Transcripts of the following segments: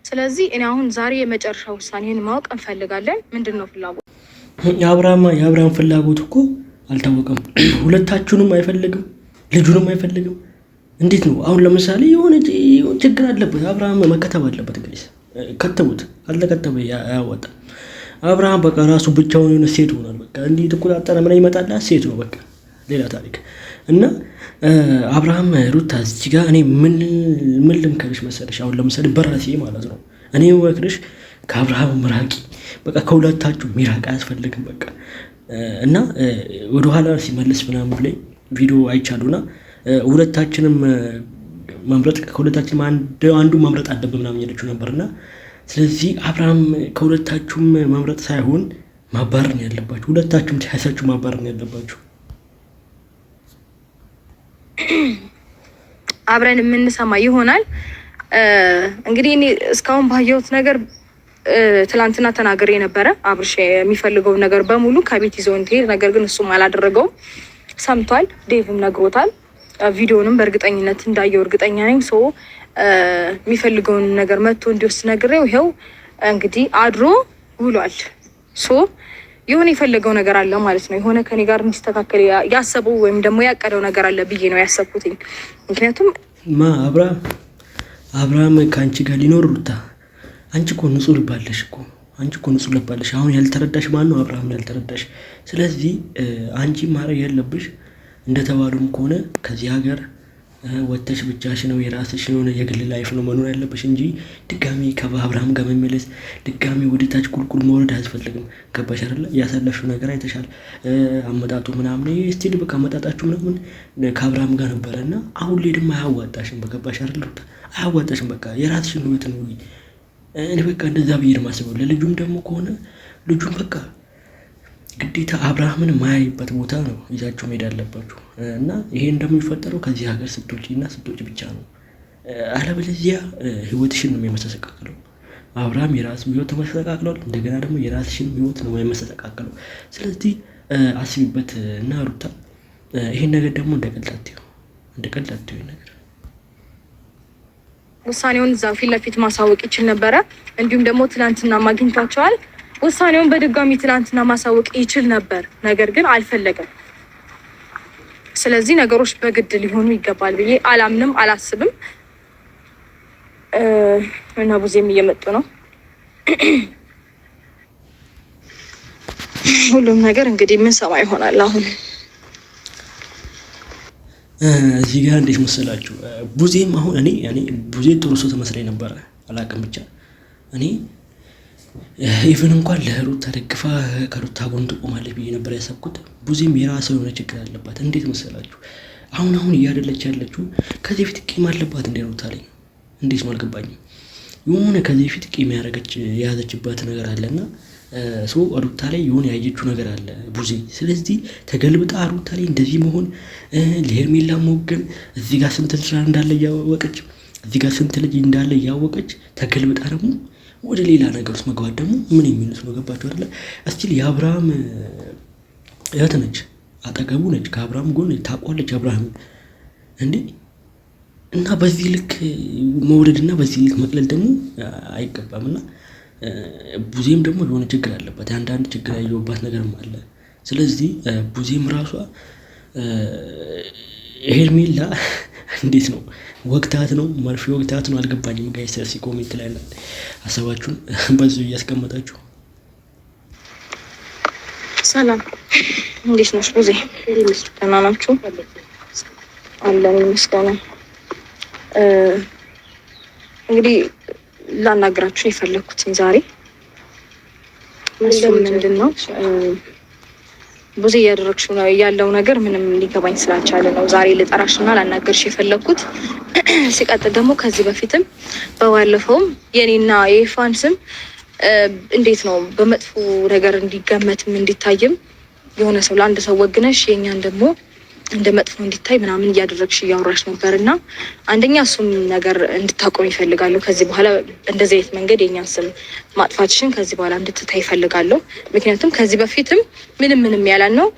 ስለዚህ እኔ አሁን ዛሬ የመጨረሻ ውሳኔን ማወቅ እንፈልጋለን። ምንድነው ፍላጎት? የአብርሃም ፍላጎት እኮ አልታወቀም። ሁለታችሁንም አይፈልግም፣ ልጁንም አይፈልግም። እንዴት ነው አሁን? ለምሳሌ የሆነ ችግር አለበት፣ አብርሃም መከተብ አለበት። እንግዲህ ከተቡት፣ አልተከተበ ያወጣ አብርሃም በቃ ራሱ ብቻውን የሆነ ሴት ሆኗል። በቃ እንዲህ ተቆጣጠረ ምን ይመጣላ ሴት ነው በቃ ሌላ ታሪክ። እና አብርሃም ሩታ እዚህ ጋር እኔ ምን ልምከርሽ መሰለሽ? አሁን ለምሳሌ በራሴ ማለት ነው እኔ ወክርሽ ከአብርሃም ምራቂ፣ በቃ ከሁለታችሁ ሚራቅ አያስፈልግም በቃ። እና ወደኋላ ሲመልስ ምናምን ላይ ቪዲዮ አይቻሉና ሁለታችንም መምረጥ ከሁለታችንም አንዱ መምረጥ አለብን ምናምን እያለችው ነበርና ስለዚህ አብርሃም ከሁለታችሁም መምረጥ ሳይሆን ማባረር ነው ያለባችሁ። ሁለታችሁም ተያሳችሁ ማባረር ነው ያለባችሁ። አብረን የምንሰማ ይሆናል። እንግዲህ እኔ እስካሁን ባየሁት ነገር ትላንትና ተናግሬ ነበረ። አብርሽ የሚፈልገውን ነገር በሙሉ ከቤት ይዘው እንዲሄድ፣ ነገር ግን እሱም አላደረገውም። ሰምቷል፣ ዴቭም ነግሮታል። ቪዲዮንም በእርግጠኝነት እንዳየው እርግጠኛ ነኝ። ሶ የሚፈልገውን ነገር መጥቶ እንዲወስድ ነግሬው ይኸው እንግዲህ አድሮ ውሏል። ሶ የሆነ የፈለገው ነገር አለ ማለት ነው። የሆነ ከኔ ጋር እንዲስተካከል ያሰበው ወይም ደግሞ ያቀደው ነገር አለ ብዬ ነው ያሰብኩትኝ። ምክንያቱም አብርሃም ከአንቺ ጋር ሊኖር ሩታ፣ አንቺ እኮ ንጹህ ልባለሽ እኮ አንቺ እኮ ንጹህ ልባለሽ። አሁን ያልተረዳሽ ማን ነው? አብርሃም ያልተረዳሽ። ስለዚህ አንቺ ማድረግ ያለብሽ እንደተባሉም ከሆነ ከዚህ ሀገር ወጥተሽ ብቻሽን ነው የራስሽን የሆነ የግል ላይፍ ነው መኖር ያለብሽ እንጂ ድጋሚ ከአብርሃም ጋር መመለስ ድጋሚ ወደታች ቁልቁል መውረድ አያስፈልግም። ገባሽ አይደለ? ያሳለፍሽው ነገር አይተሻል። አመጣጡ ምናምን ስቲል በቃ አመጣጣችሁ ምናምን ከአብርሃም ጋር ነበረ እና አሁን ላይ ደግሞ አያዋጣሽም። በገባሽ አይደለ? አያዋጣሽም። በቃ የራስሽን ህይወት ነው። እኔ በቃ እንደዛ ብዬ ነው የማስበው። ለልጁም ደግሞ ከሆነ ልጁም በቃ ግዴታ አብርሃምን ማያይበት ቦታ ነው ይዛችሁ መሄድ አለባችሁ። እና ይሄን ደግሞ የሚፈጠረው ከዚህ ሀገር ስትወጪ እና ስትወጪ ብቻ ነው። አለበለዚያ ህይወትሽን ነው የሚመሰቃቅለው። አብርሃም የራሱ ህይወት ተመሰቃቅሏል፣ እንደገና ደግሞ የራስሽን ህይወት ነው የሚመሰቃቅለው። ስለዚህ አስቢበት እና ሩታ ይሄን ነገር ደግሞ እንደቀላትዩ ነገር ውሳኔውን እዛ ፊት ለፊት ማሳወቅ ይችል ነበረ። እንዲሁም ደግሞ ትናንትና ማግኝቷቸዋል። ውሳኔውን በድጋሚ ትናንትና ማሳወቅ ይችል ነበር፣ ነገር ግን አልፈለገም። ስለዚህ ነገሮች በግድ ሊሆኑ ይገባል ብዬ አላምንም፣ አላስብም። እና ቡዜም እየመጡ ነው። ሁሉም ነገር እንግዲህ ምን ሰማ ይሆናል። አሁን እዚህ ጋር እንዴት መሰላችሁ? ቡዜም አሁን እኔ ቡዜ ጥሩ ሰው ተመስለኝ ነበረ፣ አላውቅም ብቻ እኔ ኢቨን እንኳን ለሩታ ደግፋ ከሩታ ጎን ትቆማለች ብዬ ነበር ያሰብኩት። ቡዜም የራሷ የሆነ ችግር አለባት። እንዴት መሰላችሁ? አሁን እያደለች ያለችው ከዚህ ፊት ቂም አለባት እንደ ሩታ ላይ እንዴት ነው አልገባኝም። የሆነ ከዚህ ፊት ቂም የያዘችባት ነገር አለና ሩታ ላይ የሆነ ያየችው ነገር አለ ቡዜ። ስለዚህ ተገልብጣ ሩታ ላይ እንደዚህ መሆን ለሄርሜላ መወገን፣ እዚህ ጋር ስንት ልጅ እንዳለ እያወቀች እዚህ ጋር ስንት ልጅ እንዳለ እያወቀች ተገልብጣ ደግሞ ወደ ሌላ ነገር ውስጥ መግባት ደግሞ ምን የሚሉት ነው? ገባችሁ አይደለ? እስቲል የአብርሃም እህት ነች፣ አጠገቡ ነች፣ ከአብርሃም ጎን ታውቋለች አብርሃም እንዴ። እና በዚህ ልክ መውረድ እና በዚህ ልክ መቅለል ደግሞ አይገባም። እና ቡዜም ደግሞ የሆነ ችግር አለባት፣ አንዳንድ ችግር ያየሁባት ነገርም አለ። ስለዚህ ቡዜም ራሷ ሄርሜላ እንዴት ነው ወቅታት ነው መርፌ ወቅታት ነው አልገባኝም። ጋይስ እስኪ ኮሜንት ላይ ሀሳባችሁን በዚሁ እያስቀመጣችሁ። ሰላም እንዴት ነሽ ቡዜ? ደህና ናችሁ? አለን ይመስገን። እንግዲህ ላናግራችሁ የፈለኩት ዛሬ ምንድን ነው ቡዜ እያደረግሽ ነው ያለው ነገር ምንም ሊገባኝ ስላልቻለ ነው ዛሬ ልጠራሽና ላናገርሽ የፈለኩት። ሲቀጥል ደግሞ ከዚህ በፊትም በባለፈውም የኔና የኢፋን ስም እንዴት ነው በመጥፎ ነገር እንዲገመትም እንዲታይም የሆነ ሰው ለአንድ ሰው ወግነሽ የኛን ደግሞ እንደ መጥፎ እንዲታይ ምናምን እያደረግሽ እያወራሽ ነበርና አንደኛ እሱም ነገር እንድታቆም ይፈልጋለሁ። ከዚህ በኋላ እንደዚህ አይነት መንገድ የኛን ስም ማጥፋትሽን ከዚህ በኋላ እንድትታይ ይፈልጋለሁ። ምክንያቱም ከዚህ በፊትም ምንም ያላልነው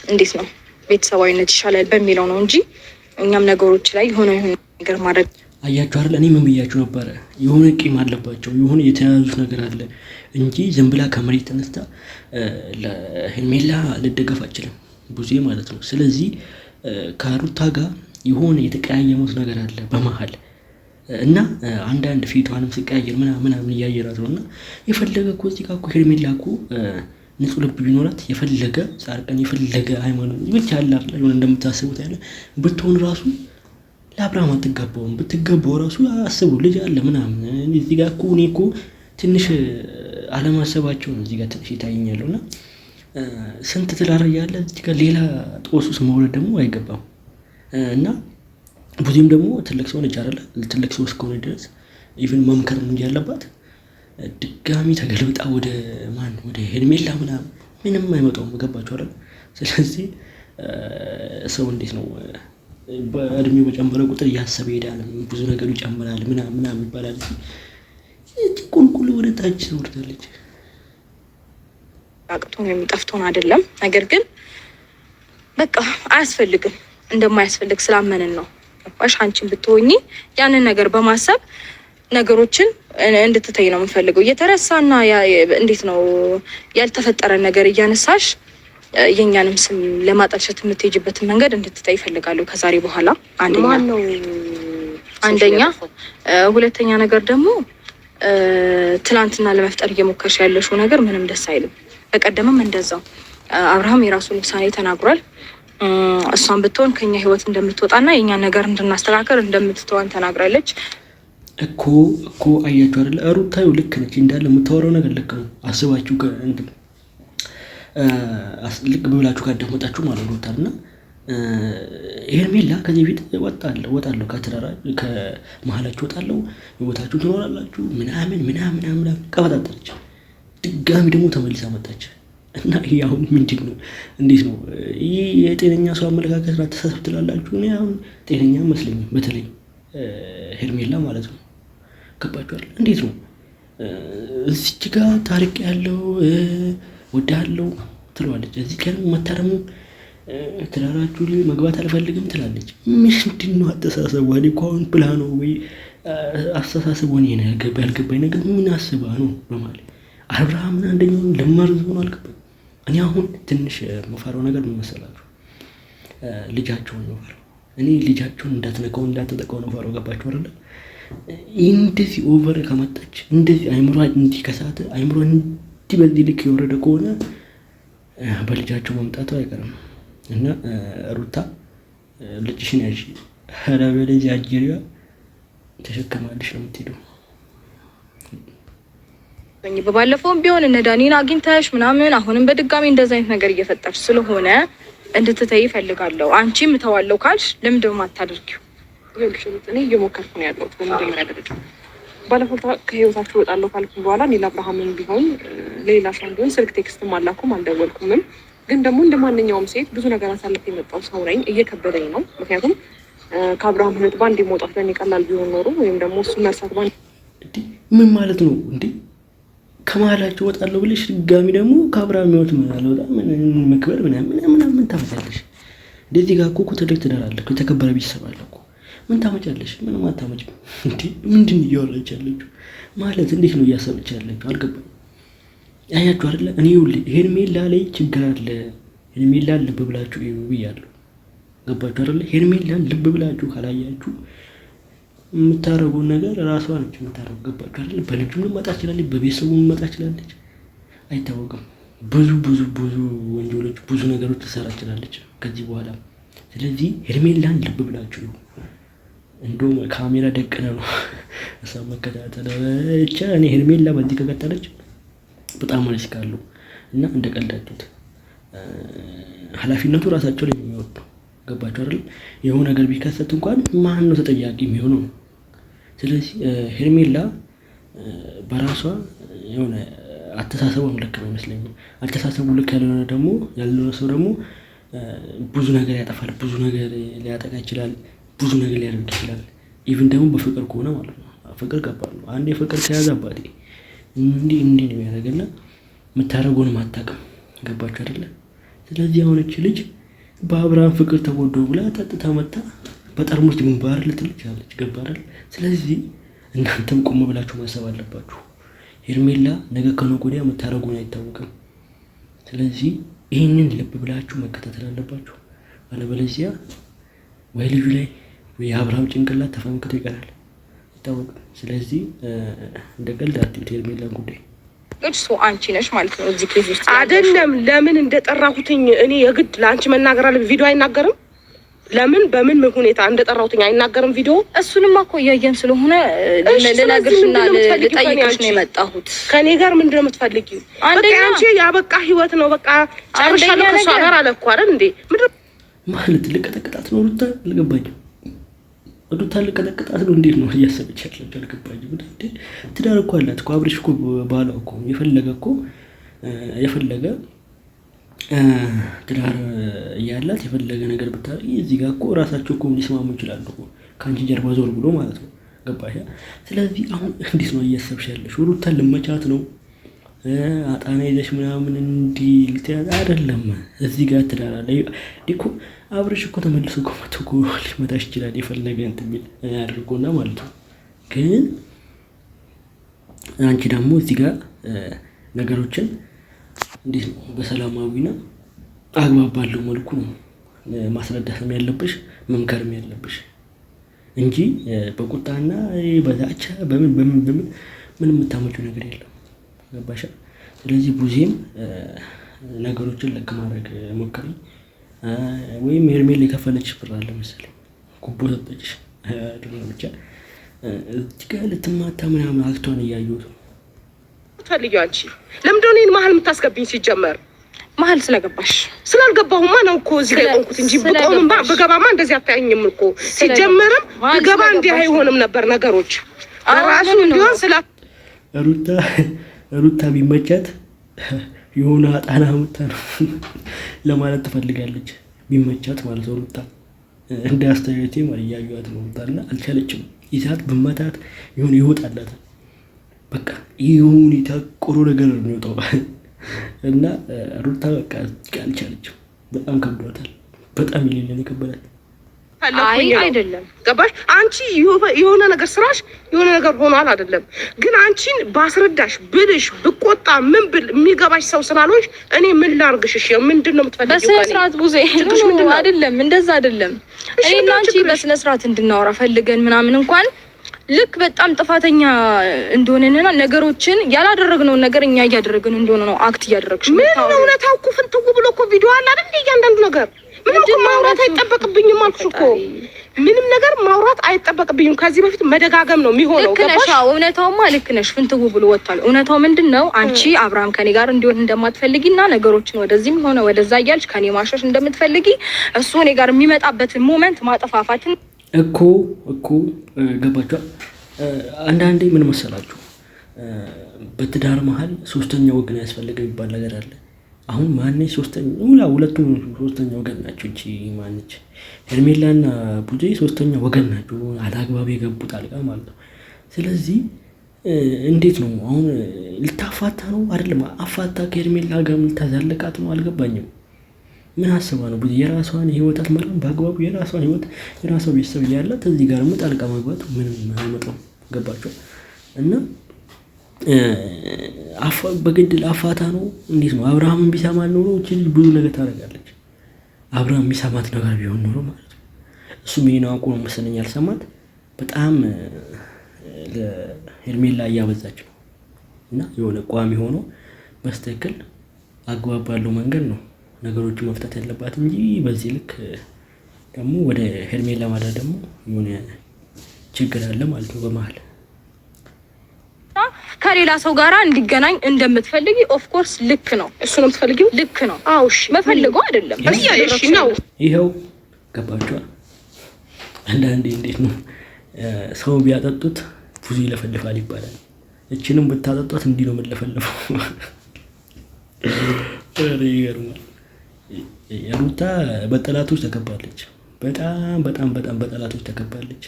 እንዴት ነው ቤተሰባዊነት ይሻላል በሚለው ነው እንጂ እኛም ነገሮች ላይ የሆነ ነገር ማድረግ አያችሁ አይደል? እኔ ምን ብያችሁ ነበረ? የሆነ ቂም አለባቸው፣ የሆነ የተያዙት ነገር አለ እንጂ ዝም ብላ ከመሬት ተነስታ ለሄርሜላ ልደገፍ አችልም ብዙ ማለት ነው። ስለዚህ ከሩታ ጋር የሆነ የተቀያየሙት ነገር አለ በመሀል እና አንዳንድ ፊቷንም ሲቀያየር ምናምን እያየራት ነው። እና የፈለገ እኮ እዚህ ጋር እኮ ሄርሜላ እኮ ንጹህ ልብ ቢኖራት የፈለገ ጻድቃን የፈለገ ሃይማኖት ብቻ አለ አይደል የሆነ እንደምታስቡት ያለ ብትሆን ራሱ ለአብርሃም አትጋባውም። ብትገባው ራሱ አስቡ ልጅ አለ ምናምን። እዚህ ጋር እኮ እኔ እኮ ትንሽ አለማሰባቸው ነው እዚህ ጋር ትንሽ ይታየኛለሁ። እና ስንት ትዳር እያለ እዚህ ጋር ሌላ ጦስ ውስጥ መውረድ ደግሞ አይገባም። እና ብዙም ደግሞ ትልቅ ሰው ነች አይደለ? ትልቅ ሰው እስከሆነ ድረስ ኢቭን መምከር ነው እንጂ ያለባት ድጋሚ ተገልብጣ ወደ ሄርሜላ ምንም አይመጣውም። ገባችሁ አይደል? ስለዚህ ሰው እንዴት ነው በእድሜው በጨመረ ቁጥር እያሰበ ይሄዳል። ብዙ ነገሩ ይጨምራል ምናምን ይባላል። ቁልቁል ወደ ታች ትወርዳለች። አቅቶን የሚጠፍቶን አይደለም። ነገር ግን በቃ አያስፈልግም እንደማያስፈልግ ስላመንን ነው። ገባሽ? አንቺን ብትሆኚ ያንን ነገር በማሰብ ነገሮችን እንድትተይ ነው የምፈልገው። እየተረሳና እንዴት ነው ያልተፈጠረ ነገር እያነሳሽ የኛንም ስም ለማጠልሸት የምትሄጅበትን መንገድ እንድትተይ ይፈልጋለሁ ከዛሬ በኋላ። አንደኛ ሁለተኛ ነገር ደግሞ ትላንትና ለመፍጠር እየሞከርሽ ያለሽው ነገር ምንም ደስ አይልም። በቀደምም እንደዛው አብርሃም የራሱን ውሳኔ ተናግሯል። እሷን ብትሆን ከኛ ህይወት እንደምትወጣና የኛን ነገር እንድናስተካከል እንደምትተዋን ተናግራለች እኮ አያችሁ አይደል? ሩታዩ ልክ ነች እንዳለ የምታወራው ነገር ልክ ነው። አስባችሁ ልክ ብላችሁ ካዳመጣችሁ ማለት ነው። እና ሄርሜላ ከዚህ ቤት ወጣለሁ ከመሀላችሁ ወጣለሁ፣ ህይወታችሁ ትኖራላችሁ ምናምን ቀበጣጠረች። ድጋሚ ደግሞ ተመልሳ መጣች። እና ይሄ አሁን ምንድን ነው? እንዴት ነው ይህ የጤነኛ ሰው አመለካከት አስተሳሰብ ትላላችሁ? እኔ አሁን ጤነኛ መስለኝም፣ በተለይ ሄርሜላ ማለት ነው። ገባችኋል? እንዴት ነው እዚች ጋር ታሪቅ ያለው ወዳለው ትለዋለች፣ እዚህ ጋር መታ ደግሞ ትዳራችሁ ላይ መግባት አልፈልግም ትላለች። ምንድን ነው አስተሳሰቧ? እኔ እኮ አሁን ብላ ነው ወይ አስተሳሰቧ ያልገባኝ ነገር ምን አስባ ነው በማለት አብርሃምን አንደኛውን ለመርዝ ሆኖ አልገባኝ። እኔ አሁን ትንሽ መፈራው ነገር ምን መሰላችሁ? ልጃቸውን ነው ፈራው። እኔ ልጃቸውን እንዳትነካው እንዳትጠቀው ነው ፈራው። ገባችሁ አይደል? እንደዚህ ኦቨር ከመጣች እንደዚህ አይምሯ እንዲህ ከሳተ አይምሯ እንዲህ በዚህ ልክ የወረደ ከሆነ በልጃቸው መምጣቱ አይቀርም። እና ሩታ ልጅሽን ያዥ፣ ኧረ በልጅ አጅሪያ ተሸከማልሽ ነው የምትሄደው። በባለፈውም ቢሆን እነ ዳኒን አግኝተሽ ምናምን አሁንም በድጋሚ እንደዛ አይነት ነገር እየፈጠርሽ ስለሆነ እንድትተይ እፈልጋለሁ። አንቺም እተዋለሁ ካልሽ ለምን ደግሞ አታደርጊው? እኔ እየሞከርኩ ነው ያለሁት በመጀመሪያ ደረጃ። ባለፈው ከህይወታችሁ እወጣለሁ ካልኩ በኋላ ሌላ አብርሃምም ቢሆን ሌላ ሰው ቢሆን ስልክ ቴክስትም አላኩም አልደወልኩምም። ግን ደግሞ እንደ ማንኛውም ሴት ብዙ ነገር አሳልፍ የመጣው ሰው ነኝ። እየከበደኝ ነው። ምክንያቱም ከአብርሃም ህይወት ባንድ መውጣት ለእኔ ቀላል ቢሆን ኖሮ ወይም ደግሞ እሱ መርሳት ምን ማለት ነው እንዴ? ከመሀላቸው እወጣለሁ ብለሽ ድጋሚ ደግሞ ከአብርሃም ህይወት መክበር ምን ታመጫለሽ? እንደዚህ ጋር እኮ ትልቅ ትዳር አለ፣ የተከበረ ቤተሰብ አለ እኮ። ምን ታመጫለሽ? ምንም አታመጭም። እንዴ ምንድን እያወራች ያለችው ማለት እንዴት ነው እያሰበች ያለችው? አልገባኝም። አያችሁ አይደለ? እኔ ሄርሜላ ላይ ችግር አለ። ሄርሜላን ልብ ብላችሁ እዩ ብያለሁ። ገባችሁ አይደለ? ሄርሜላን ልብ ብላችሁ ካላያችሁ የምታረጉን ነገር ራሷ ነች የምታረጉ። ገባችሁ አይደለ? በልጁም ልመጣ ትችላለች፣ በቤተሰቡም ልመጣ ትችላለች፣ አይታወቅም። ብዙ ወንጀሎች፣ ብዙ ነገሮች ትሰራ ትችላለች ከዚህ በኋላ። ስለዚህ ሄርሜላን ልብ ብላችሁ ነው። እንደውም ካሜራ ደቅነ ነው እሷ መከታተል ብቻ። እኔ ሄርሜላ በዚህ ከቀጠለች በጣም ሪስክ አለው እና እንደቀልዳችሁት ኃላፊነቱ ራሳቸው ላይ የሚወጡ። ገባችሁ አይደል? የሆነ ነገር ቢከሰት እንኳን ማን ነው ተጠያቂ የሚሆነው? ስለዚህ ሄርሜላ በራሷ የሆነ አስተሳሰቡ ልክ ነው ይመስለኛል። አስተሳሰቡ ልክ ያልሆነ ሰው ደግሞ ብዙ ነገር ያጠፋል፣ ብዙ ነገር ሊያጠቃ ይችላል፣ ብዙ ነገር ሊያደርግ ይችላል። ኢቭን ደግሞ በፍቅር ከሆነ ማለት ነው። ፍቅር ከባድ ነው። አንዴ ፍቅር ከያዘ አባቴ እንዲህ ነው የሚያደርግና የምታደርገውንም አታውቅም። ገባችሁ አይደለ? ስለዚህ የሆነች ልጅ በአብርሃም ፍቅር ተጎዶ ብላ ጠጥታ መጣ በጠርሙስ ግንባር ልትልቻለች ገባራል። ስለዚህ እናንተም ቆም ብላችሁ ማሰብ አለባችሁ። ሄርሜላ ነገ ከነገ ወዲያ የምታደርጉን አይታወቅም። ስለዚህ ይህንን ልብ ብላችሁ መከታተል አለባችሁ። አለበለዚያ ወይ ልጁ ላይ ወይ የአብርሃም ጭንቅላት ተፈንክቶ ይቀራል አይታወቅም። ስለዚህ እንደ ቀልድ አትዩት ሄርሜላን ጉዳይ። እሱ አንቺ ነሽ ማለት ነው እዚህ ኬዝ ውስጥ አይደለም። ለምን እንደጠራሁትኝ እኔ የግድ ለአንቺ መናገር አለ። ቪዲዮ አይናገርም? ለምን በምን ሁኔታ እንደጠራሁትኝ አይናገርም ቪዲዮ? እሱንማ እኮ እያየን ስለሆነ ልነግርሽና ልጠይቅሽ ነው የመጣሁት። ከኔ ጋር ምንድን ነው የምትፈልጊው? በቃ አንቺ ያበቃ ህይወት ነው በቃ ጨርሻለሁ ከሷ ጋር አለ እኮ አይደል እንዴ? ምንድን ማለት ልቀጠቅጣት ነው ሩታ? አልገባኝም። ሩታ ልቀጠቅጣት ነው እንዴት ነው እያሰበች ያለችው? አልገባኝም። ትዳር እኮ አላት እኮ አብርሽ እኮ ባሏ እኮ የፈለገ ትዳር እያላት የፈለገ ነገር ብታደርጊ እዚህ ጋር እኮ ራሳቸው እኮ ሊስማሙ ይችላሉ እኮ ከአንቺ ጀርባ ዞር ብሎ ማለት ነው። ገባሽ? ስለዚህ አሁን እንዴት ነው እያሰብሽ ያለሽ? ሩታን ልመቻት ነው አጣና ይዘሽ ምናምን እንዲህ ልትያዝ አይደለም። እዚህ ጋር ትዳር አለ እኮ አብርሽ እኮ ተመልሶ እኮ መቶ እኮ ሊመታሽ ይችላል የፈለገ እንትን ቢል አድርጎና ማለት ነው። ግን አንቺ ደግሞ እዚህ ጋር ነገሮችን እንዴት ነው በሰላማዊና አግባብ ባለው መልኩ ነው ማስረዳትም ያለብሽ መምከርም ያለብሽ እንጂ በቁጣና በዛቻ በምን ምንም የምታመጪው ነገር የለም። ገባሽ? ስለዚህ ቡዜም ነገሮችን ልክ ማድረግ ሞክሪ። ወይም ሄርሜላ የከፈለች ብር አለ መሰለኝ ጉቦ ሰጠችሽ ብቻ እዚህ ጋር ልትማታ ምናምን አክቷን እያየሁት ነው። ፈልጊው አንቺ ለምንድን ነው እኔን መሀል የምታስገብኝ? ሲጀመር መሀል ስለገባሽ ስላልገባሁማ ነው እኮ እዚህ ላይ ቆንኩት እንጂ ብቆምማ በገባማ እንደዚህ አታየኝም እኮ። ሲጀመርም በገባ እንዲህ አይሆንም ነበር ነገሮች ራሱ እንዲሆን ስላ ሩታ ቢመቻት የሆነ አጣና ሙታ ነው ለማለት ትፈልጋለች። ቢመቻት ማለት ነው ሩታ እንደ አስተያየቴ ማለት እያዩት ነው ሩታና አልቻለችም። ይዛት ብመታት የሆነ ይወጣላት በቃ ይሁን የታቆሩ ነገር ነው የሚወጣው እና ሩታ በቃ አልቻለችም። በጣም ከብዷታል። በጣም ይለኛል ከበዳት። አይ አይደለም ገባሽ? አንቺ የሆነ ነገር ስራሽ የሆነ ነገር ሆኗል አይደለም። ግን አንቺን ባስረዳሽ ብልሽ ብቆጣ ምን ብል የሚገባሽ ሰው ስላልሆንሽ እኔ ምን ላርግሽ? እሺ ምንድን ነው የምትፈልጊው? በስነ ስርዓት ቡዜ አይደለም እንደዛ አይደለም። እኔና አንቺ በስነ ስርዓት እንድናወራ ፈልገን ምናምን እንኳን ልክ በጣም ጥፋተኛ እንደሆነና ነገሮችን ያላደረግነው ነገር እኛ እያደረግን እንደሆነ ነው አክት እያደረግሽ ነው። ምን ነው እውነታው እኮ ፍንትው ብሎ እኮ ቪዲዮ አለ አይደል? እያንዳንዱ ነገር ምንም እኮ ማውራት አይጠበቅብኝም አልኩሽ እኮ። ምንም ነገር ማውራት አይጠበቅብኝም። ከዚህ በፊት መደጋገም ነው የሚሆነው። ገባሽ? እውነታውማ ልክ ነሽ። ፍንትው ብሎ ወጥቷል። እውነታው ምንድነው? አንቺ አብርሃም ከኔ ጋር እንዲሆን እንደማትፈልጊና ነገሮችን ወደዚህም ሆነ ወደዛ እያልሽ ከኔ ማሸሽ እንደምትፈልጊ እሱ እኔ ጋር የሚመጣበትን ሞመንት ማጠፋፋትን እኮ ገባችኋል? አንዳንዴ ምን መሰላችሁ በትዳር መሀል ሶስተኛ ወገን ያስፈልገው የሚባል ነገር አለ። አሁን ማነች ሶስተኛ? ሁለቱም ሶስተኛ ወገን ናቸው። እቺ ማነች ሄርሜላና ቡዜ ሶስተኛ ወገን ናቸው። አላግባብ የገቡት አልጋ ማለት ነው። ስለዚህ እንዴት ነው አሁን ልታፋታ ነው አይደለም? አፋታ ከሄርሜላ ጋር ልታዛለቃት ነው? አልገባኝም። ምን አስባ ነው ቡዜ የራሷን ህይወት አትመራም በአግባቡ? የራሷን ህይወት የራሷ ቤተሰብ እያላት እዚህ ጋር ጣልቃ መግባት ምንም አይመጣም። ገባቸው? እና በግድል አፋታ ነው። እንዴት ነው አብርሃምን ቢሰማት ኖሮ እቺ ልጅ ብዙ ነገር ታደርጋለች። አብርሃም ቢሰማት ነገር ቢሆን ኖሮ ማለት ነው። እሱም ይሄን አውቆ ነው መሰለኝ ያልሰማት። በጣም ለሄርሜላ እያበዛች ነው። እና የሆነ ቋሚ ሆኖ በስተክል አግባብ ባለው መንገድ ነው ነገሮችን መፍታት ያለባት እንጂ በዚህ ልክ ደግሞ ወደ ሄርሜላ ማለት ደግሞ የሆነ ችግር አለ ማለት ነው በመሀል። ከሌላ ሰው ጋራ እንዲገናኝ እንደምትፈልጊ ኦፍ ኮርስ ልክ ነው። እሱ ነው የምትፈልጊው? ልክ ነው። አዎ እሺ፣ መፈልገው አይደለም እሺ ነው። ይሄው ገባችኋል? አንዳንዴ እንዴት ነው ሰው ቢያጠጡት ብዙ ይለፈልፋል ይባላል። እችንም ብታጠጧት እንዲህ ነው የምንለፈልፈው። ይገርማል። ሩታ በጠላቶች ተከባለች። በጣም በጠላቶች ተከባለች።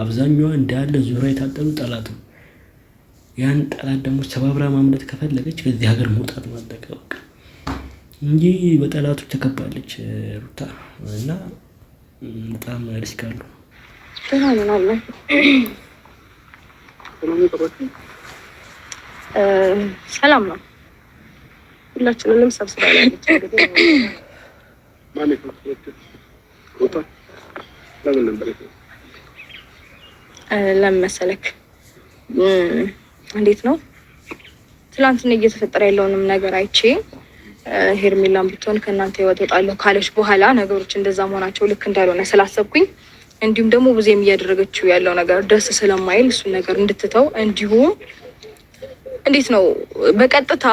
አብዛኛዋ እንዳለ ዙሪያ የታጠሩ ጠላት ነው። ያን ጠላት ደግሞ ሰባብራ ማምለጥ ከፈለገች ከዚህ ሀገር መውጣት ማጠቀ በቃ እንጂ በጠላቶች ተከባለች ሩታ። እና በጣም ሪስክ አሉ። ሰላም ነው። ሁላችንንም ሰብስባለች። ለምን መሰለክ? እንዴት ነው ትላንትና እየተፈጠረ ያለውንም ነገር አይቼ ሄርሜላን ብትሆን ከእናንተ ህይወት እወጣለሁ ካለች በኋላ ነገሮች እንደዛ መሆናቸው ልክ እንዳልሆነ ስላሰብኩኝ እንዲሁም ደግሞ ብዙም እያደረገችው ያለው ነገር ደስ ስለማይል እሱን ነገር እንድትተው እንዲሁም እንዴት ነው በቀጥታ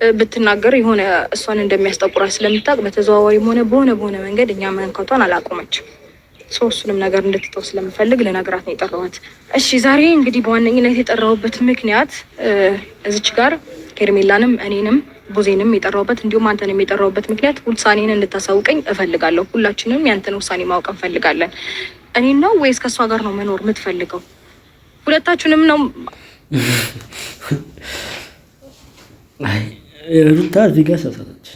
ብትናገር የሆነ እሷን እንደሚያስጠቁራት ስለምታውቅ በተዘዋዋሪም ሆነ በሆነ መንገድ እኛ መንከቷን አላቆመችም። እሱንም ነገር እንድትተው ስለምፈልግ ለነገራት ነው የጠራኋት። እሺ ዛሬ እንግዲህ በዋነኝነት የጠራሁበት ምክንያት እዚች ጋር ሄርሜላንም እኔንም ቡዜንም የጠራሁበት እንዲሁም አንተንም የጠራሁበት ምክንያት ውሳኔን እንድታሳውቀኝ እፈልጋለሁ። ሁላችንም ያንተን ውሳኔ ማወቅ እንፈልጋለን። እኔን ነው ወይስ ከእሷ ጋር ነው መኖር የምትፈልገው? ሁለታችሁንም ነው? ሩታ እዚህ ጋር ሳሳተች።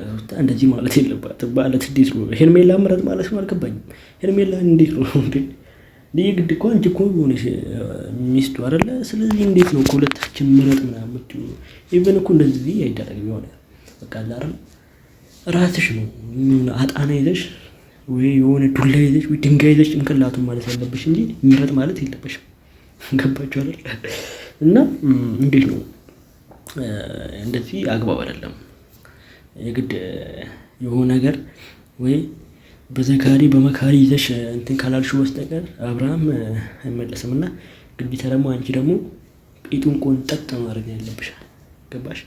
ሩታ እንደዚህ ማለት የለባትም። ማለት እንዴት ነው ሄርሜላ ምረጥ ማለት ነው? አልገባኝም። ሄርሜላ እንዴት ነው እንዴ? ግድ እኮ አንቺ እኮ ሆነሽ ሚስቱ አይደለ? ስለዚህ እንዴት ነው ከሁለታችን ምረጥ ምናምን የምትይው? ኢቨን እኮ እንደዚህ አይደረግም። የሆነ በቃ አይደል ራስሽ ነው አጣና ይዘሽ ወይ የሆነ ዱላ ይዘሽ ወይ ድንጋይ ይዘሽ ጭንቅላቱን ማለት ያለብሽ እንጂ ምረጥ ማለት የለበሽም። ገባችሁ አይደል? እና እንዴት ነው እንደዚህ አግባብ አይደለም። የግድ የሆነ ነገር ወይ በዘካሪ በመካሪ ይዘሽ እንትን ካላልሽው በስተቀር አብርሃም አይመለስም። እና ግዴታ ደግሞ አንቺ ደግሞ ጴጡን ቆንጠጥ ማድረግ ያለብሽ። ገባሽ?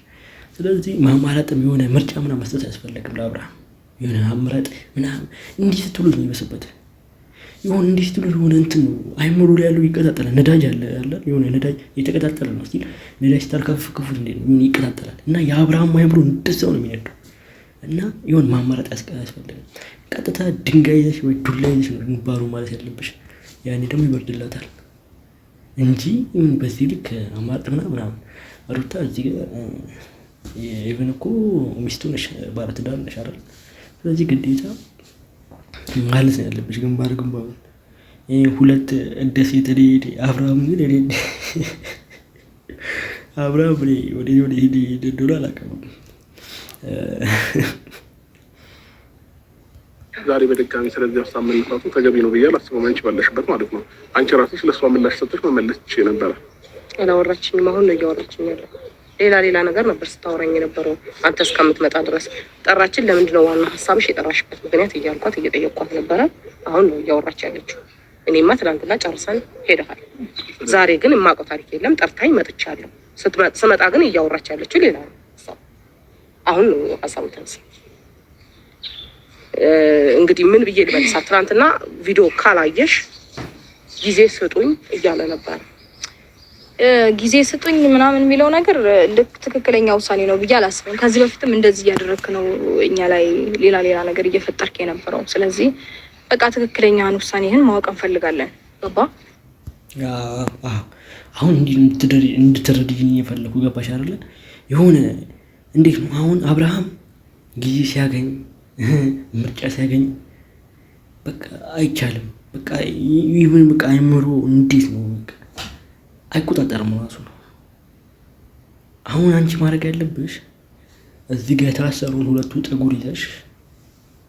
ስለዚህ ማማራጥም የሆነ ምርጫ ምናምን መስጠት አያስፈልግም ለአብርሃም። የሆነ አምረጥ ምናምን እንዲህ ስትሉ ነው የሚበስበት። የሆነ እንዲህ ስትሉ የሆነ እንትን ነው አይምሮ ላይ ያለው ይቀጣጠላል። ነዳጅ አለ የሆነ ነዳጅ የተቀጣጠለ ነው። እስኪ ነዳጅ ስታርከፍክፉት እንዴት ነው የሆነ ይቀጣጠላል። እና የአብርሃም አይምሮ እንደዛው ነው የሚነደው። እና የሆነ ማማረጥ አያስፈልግም። ቀጥታ ድንጋይ ይዘሽ ወይ ዱላ ይዘሽ ነው ግንባሩ ማለት ያለብሽ። ያኔ ደግሞ ይበርድላታል እንጂ በዚህ ልክ አማርጥ ምናምን። ሩታ እዚህ ጋር ኢቨን እኮ ሚስቱ ነሽ፣ ባለትዳር ነሽ አይደል? ስለዚህ ግዴታ ማለት ነው ያለብሽ ግንባር ግንባሩን። ሁለት እንደ ሴት ሄድ አብርሃም ግን እኔ አብርሃም ወደ ሄድ እንደሆነ አላውቅም። ዛሬ በድጋሚ ስለዚህ ሀሳብ መነሳቱ ተገቢ ነው ብዬ አላስብም። አንቺ ባለሽበት ማለት ነው። አንቺ ራስሽ ለእሷ ምላሽ ሰጥተሽ መመለስ ትችይ ነበረ። አላወራችኝም። አሁን ነው እያወራችኝ ያለው። ሌላ ነገር ነበር ስታወራኝ የነበረው አንተ እስከምትመጣ ድረስ። ጠራችን። ለምንድን ነው ዋና ሀሳብሽ የጠራሽበት ምክንያት እያልኳት እየጠየቅኳት ነበረ። አሁን ነው እያወራች ያለችው። እኔማ ትናንትና ጨርሰን ሄደሃል። ዛሬ ግን የማውቀው ታሪክ የለም። ጠርታኝ መጥቻለሁ። ስመጣ ግን እያወራች ያለችው ሌላ ነው። አሁን ነው ሀሳቡ ተነሳ። እንግዲህ ምን ብዬ ልመልሳት? ትናንትና ቪዲዮ ካላየሽ ጊዜ ስጡኝ እያለ ነበር። ጊዜ ስጡኝ ምናምን የሚለው ነገር ልክ ትክክለኛ ውሳኔ ነው ብዬ አላስብም። ከዚህ በፊትም እንደዚህ እያደረግክ ነው እኛ ላይ ሌላ ነገር እየፈጠርክ የነበረው። ስለዚህ በቃ ትክክለኛን ውሳኔህን ማወቅ እንፈልጋለን። ገባ? አሁን እንድትረድኝ የፈለኩ ገባሽ አይደለ? የሆነ እንዴት ነው አሁን አብርሃም ጊዜ ሲያገኝ ምርጫ ሲያገኝ በቃ አይቻልም። በቃ ይሁን በቃ አይምሮ እንዴት ነው አይቆጣጠርም ራሱ ነው። አሁን አንቺ ማድረግ ያለብሽ እዚህ ጋር የታሰሩን ሁለቱ ፀጉር ይዘሽ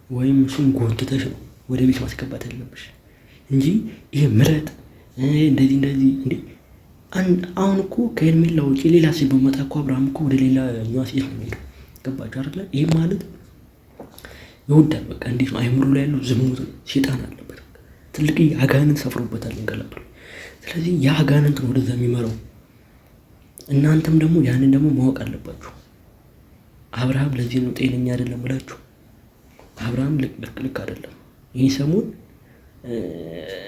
ወይም እሱን ጎትተሽ ነው ወደ ቤት ማስገባት ያለብሽ እንጂ ይሄ ምረጥ እንደዚህ እንዴ አሁን እኮ ከሄርሜላ ውጪ ሌላ ሴት በመጣ እኮ አብርሃም እኮ ወደ ሌላ ሴት ነው የሚሄደው። ገባችሁ አይደለ? ይሄ ማለት ይወዳል። በቃ እንዴት ነው አይምሮ ላይ ያለው ዝሙት ሴጣን አለበት። ትልቅ አጋንንት ሰፍሮበታል እንቀላሉ። ስለዚህ ያ አጋንንት ነው ወደዛ የሚመራው። እናንተም ደግሞ ያንን ደግሞ ማወቅ አለባችሁ። አብርሃም ለዚህ ነው ጤነኛ አይደለም ብላችሁ። አብርሃም ልክ አይደለም። ይህ ሰሞን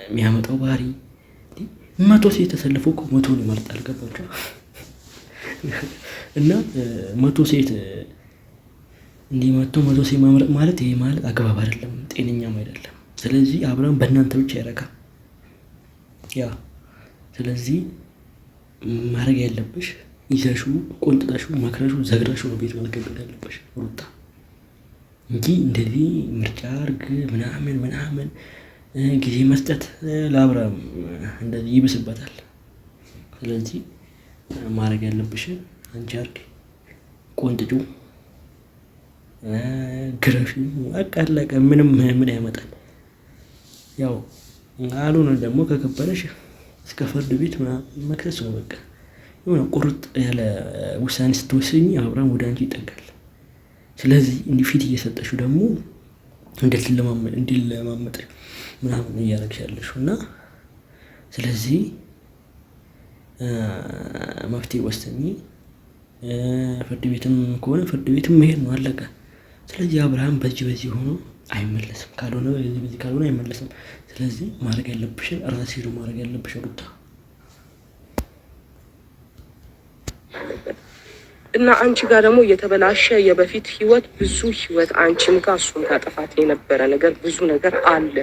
የሚያመጣው ባህሪ 100 ሴት ተሰልፎ እኮ 100 ይመርጣል። ገባችሁ? እና 100 ሴት እንዲህ 100 ሴት ማምረጥ ማለት ይሄ ማለት አግባብ አይደለም፣ ጤነኛም አይደለም። ስለዚህ አብርሃም በእናንተ ብቻ ያረካ ስለዚህ ማድረግ ያለብሽ ይዘሹ ቆንጥጣሹ መክረሹ ዘግረሹ ነው ቤት ማስገባት ያለብሽ ሩታ። እንጂ እንደዚህ ምርጫ አርግ ምናምን ጊዜ መስጠት ለአብርሃም እንደዚህ ይብስበታል። ስለዚህ ማድረግ ያለብሽን አንቺ አርጊ፣ ቆንጥጩ፣ ግረፊ፣ አቃለቀ ምንም ምን ያመጣል። ያው አሉን ደግሞ ከከበረሽ እስከ ፍርድ ቤት መክሰስ ነው። በቃ የሆነ ቁርጥ ያለ ውሳኔ ስትወስኝ አብርሃም ወደ አንቺ ይጠጋል። ስለዚህ እንዲህ ፊት እየሰጠሽው ደግሞ እንዲለማመጥ ምናምን እያደረግሽ እና ስለዚህ መፍትሄ ወስኚ። ፍርድ ቤትም ከሆነ ፍርድ ቤትም መሄድ ነው፣ አለቀ። ስለዚህ አብርሃም በዚህ ሆኖ አይመለስም፣ ካልሆነ በዚህ ካልሆነ አይመለስም። ስለዚህ ማድረግ ያለብሽን ራስሽ ነው ማድረግ ያለብሽ ሩታ። እና አንቺ ጋር ደግሞ የተበላሸ የበፊት ህይወት ብዙ ህይወት አንቺም ጋር እሱም ጋር ጥፋት የነበረ ነገር ብዙ ነገር አለ።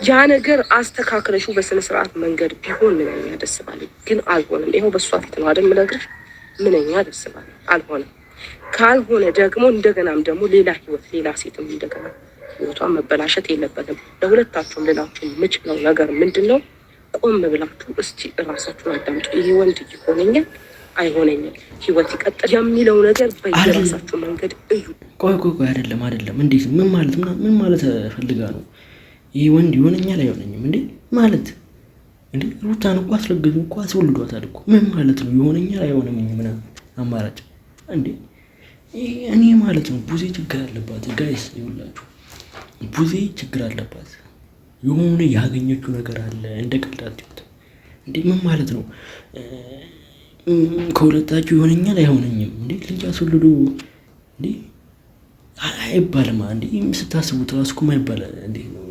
ያ ነገር አስተካክለሽው በስነ ስርዓት መንገድ ቢሆን ምንኛ ደስ ባለኝ፣ ግን አልሆነም። ይኸው በእሷ ፊት ነው አይደል የምነግርሽ፣ ምንኛ ደስ ባለኝ አልሆነም። ካልሆነ ደግሞ እንደገናም ደግሞ ሌላ ህይወት ሌላ ሴትም እንደገና ህይወቷን መበላሸት የለበትም። ለሁለታችሁም ልላችሁ የምችለው ነገር ምንድን ነው? ቆም ብላችሁ እስቲ እራሳችሁን አዳምጡ። ይሄ ወንድ ይሆነኛል አይሆነኝም፣ ህይወት ይቀጥል የሚለው ነገር በየራሳችሁ መንገድ እዩ። ቆይ አይደለም እንዴት ምን ማለት ፈልጋ ነው? ይህ ወንድ ይሆነኛል አይሆነኝም እንዴ ማለት እንዴ? ሩታን እኮ አስረግዙ እኮ አስወልዷታል እኮ። ምን ማለት ነው ይሆነኛል አይሆነኝም ምናምን አማራጭ እንዴ? እኔ ማለት ነው ቡዜ ችግር አለባት ጋይስ፣ ይኸውላችሁ ቡዜ ችግር አለባት። የሆነ ያገኘችው ነገር አለ። እንደ ቀልድ እንዴ ምን ማለት ነው? ከሁለታችሁ ይሆነኛል አይሆነኝም እንዴ? ልጅ አስወልዱ እንዴ አይባልም እንዴ? ስታስቡት ራሱ እኮ ማይባል እንዴ ነው።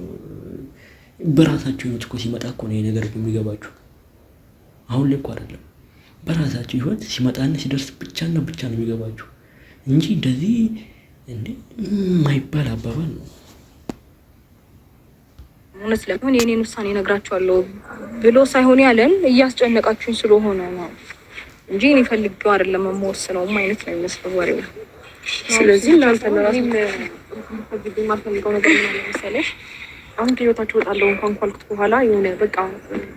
በራሳቸው ህይወት እኮ ሲመጣ እኮ ነው ነገር የሚገባችሁ። አሁን ላይ እኮ አይደለም፣ በራሳቸው ህይወት ሲመጣና ሲደርስ ብቻና ብቻ ነው የሚገባችሁ እንጂ እንደዚህ እንዴ ማይባል አባባል ነው። እውነት ለምን የኔን ውሳኔ እነግራችኋለሁ ብሎ ሳይሆን ያለን እያስጨነቃችሁኝ ስለሆነ ነው እንጂ እኔ ፈልጌው አይደለም የምወስነውም አይነት ነው የሚመስለው ወሬው። ስለዚህ እናንተ ለራሱ የማልፈልገው ነገር ምን መሰለሽ፣ አሁን ከህይወታችሁ እወጣለሁ እንኳን ካልኩት በኋላ የሆነ በቃ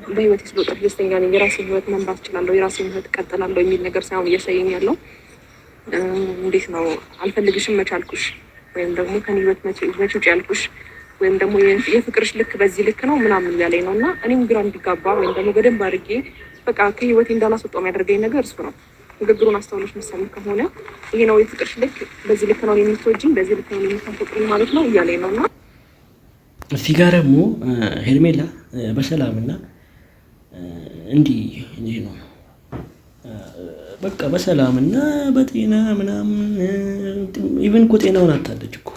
በህይወት ስለወጣ ደስተኛ ነኝ፣ የራሴን ህይወት መምራት እችላለሁ፣ የራሴን ህይወት እቀጥላለሁ የሚል ነገር ሳይሆን እያሳየኝ ያለው እንዴት ነው አልፈልግሽም መቻልኩሽ ወይም ደግሞ ከኔ ህይወት መቼ ውጭ ያልኩሽ ወይም ደግሞ የፍቅርሽ ልክ በዚህ ልክ ነው ምናምን ያለኝ ነው። እና እኔም ግራ እንዲጋባ ወይም ደግሞ በደንብ አድርጌ በቃ ከህይወቴ እንዳላስወጣው የሚያደርገኝ ነገር እሱ ነው። ንግግሩን አስተውለሽ መሰል ከሆነ ይሄ ነው የፍቅርሽ ልክ በዚህ ልክ ነው የምትወጂኝ፣ በዚህ ልክ ነው የምታፈቅሪኝ ማለት ነው እያለኝ ነው። እና እዚህ ጋር ደግሞ ሄርሜላ በሰላምና እንዲህ ነው በቃ በሰላምና በጤና ምናምን ኢቭን እኮ ጤናውን አታለች እኮ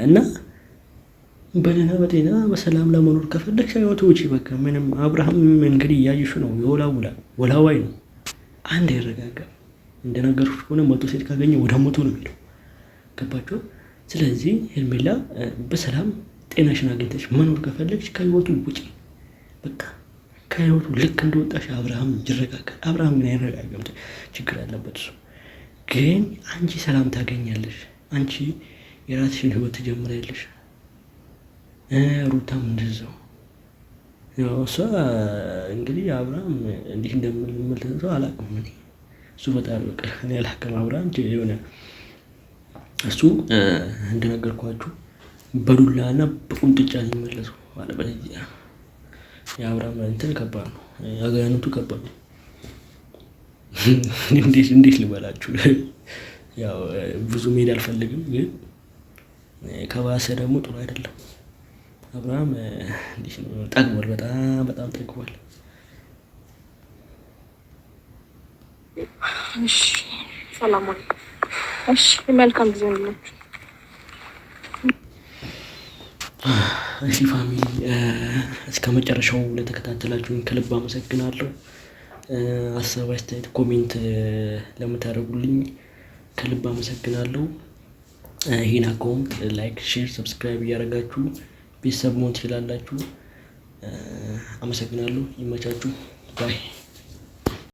እና በደህና በጤና በሰላም ለመኖር ከፈለግሽ ህይወቱ ውጪ በቃ ምንም። አብርሃም እንግዲህ እያየሹ ነው፣ ወላዋይ ነው። አንድ አይረጋጋም። እንደነገርኩሽ ከሆነ 100 ሴት ካገኘ ወደ 100 ነው የሚለው። ገባችሁ? ስለዚህ ሄርሜላ በሰላም ጤናሽን አግኝተሽ መኖር ከፈለግሽ ከህይወቱ ውጪ በቃ ከህይወቱ ልክ እንደወጣሽ አብርሃም ይረጋጋል። አብርሃም ግን አይረጋጋም፣ ችግር አለበት እሱ። ግን አንቺ ሰላም ታገኛለሽ፣ አንቺ የራስሽን ህይወት ትጀምሪያለሽ። ሩታም እንደዛው። ያው እሷ እንግዲህ አብርሃም እንዲህ እንደምንመለሰው አላውቅም እኔ። እሱ በጣም በቃ እኔ አላውቅም። አብርሃም የሆነ እሱ እንደነገርኳችሁ በዱላና በቁንጥጫ የሚመለሰው ማለት በዚህ የአብርሃም እንትን ከባድ ነው፣ አጋንንቱ ከባድ ነው። እንዴት ልበላችሁ? ያው ብዙ መሄድ አልፈልግም፣ ግን ከባሰ ደግሞ ጥሩ አይደለም። አብርሃም እንዴት ነው ጠግቧል፣ በጣም ጠግቧል። እሺ ሰላም አለይኩም። እሺ መልካም ጊዜ ነው። እሺ ፋሚሊ እስከ መጨረሻው ለተከታተላችሁኝ ከልብ አመሰግናለሁ። ሀሳብ አስተያየት ኮሜንት ለምታደርጉልኝ ከልብ አመሰግናለሁ። ይሄን አካውንት ላይክ፣ ሼር፣ ሰብስክራይብ እያደረጋችሁ ቤተሰብ መሆን ትችላላችሁ። አመሰግናለሁ። ይመቻችሁ። ባይ